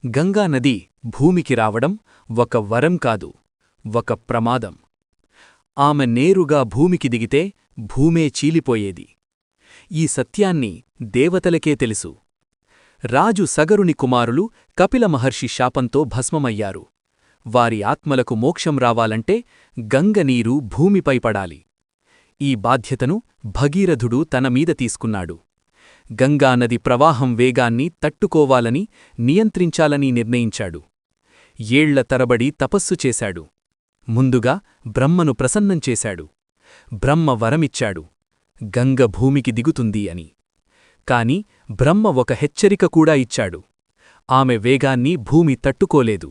గంగానది భూమికి రావడం ఒక వరం కాదు, ఒక ప్రమాదం. ఆమె నేరుగా భూమికి దిగితే భూమే చీలిపోయేది. ఈ సత్యాన్ని దేవతలకే తెలుసు. రాజు సగరుని కుమారులు కపిల మహర్షి శాపంతో భస్మమయ్యారు. వారి ఆత్మలకు మోక్షం రావాలంటే గంగనీరు భూమిపై పడాలి. ఈ బాధ్యతను భగీరథుడు తనమీద తీసుకున్నాడు. గంగానది ప్రవాహం వేగాన్ని తట్టుకోవాలని, నియంత్రించాలని నిర్ణయించాడు. ఏళ్ల తరబడి తపస్సు చేశాడు. ముందుగా బ్రహ్మను ప్రసన్నం చేశాడు. బ్రహ్మ వరమిచ్చాడు, గంగ భూమికి దిగుతుంది అని. కాని బ్రహ్మ ఒక హెచ్చరిక కూడా ఇచ్చాడు. ఆమె వేగాన్ని భూమి తట్టుకోలేదు.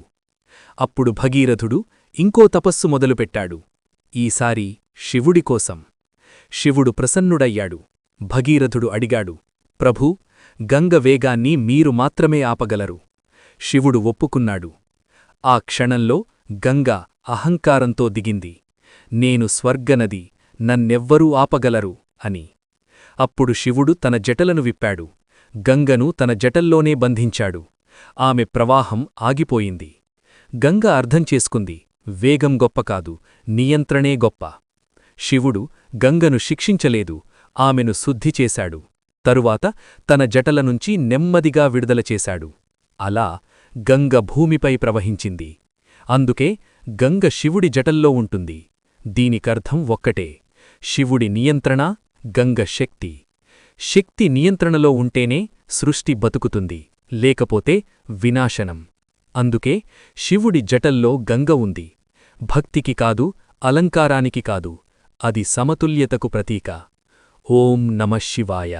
అప్పుడు భగీరథుడు ఇంకో తపస్సు మొదలుపెట్టాడు. ఈసారి శివుడికోసం. శివుడు ప్రసన్నుడయ్యాడు. భగీరథుడు అడిగాడు, ప్రభూ, గంగ వేగాన్ని మీరు మాత్రమే ఆపగలరు. శివుడు ఒప్పుకున్నాడు. ఆ క్షణంలో గంగ అహంకారంతో దిగింది. నేను స్వర్గనది, నన్నెవ్వరూ ఆపగలరు అని. అప్పుడు శివుడు తన జటలను విప్పాడు. గంగను తన జటల్లోనే బంధించాడు. ఆమె ప్రవాహం ఆగిపోయింది. గంగ అర్థం చేసుకుంది, వేగం గొప్ప కాదు, నియంత్రణే గొప్ప. శివుడు గంగను శిక్షించలేదు, ఆమెను శుద్ధి చేశాడు. తరువాత తన జటలనుంచి నెమ్మదిగా విడుదల చేశాడు. అలా గంగ భూమిపై ప్రవహించింది. అందుకే గంగ శివుడి జటల్లో ఉంటుంది. దీనికర్థం ఒక్కటే, శివుడి నియంత్రణ, గంగ శక్తి. శక్తి నియంత్రణలో ఉంటేనే సృష్టి బతుకుతుంది, లేకపోతే వినాశనం. అందుకే శివుడి జటల్లో గంగ ఉంది. భక్తికి కాదు, అలంకారానికి కాదు, అది సమతుల్యతకు ప్రతీక. ఓం నమః శివాయ.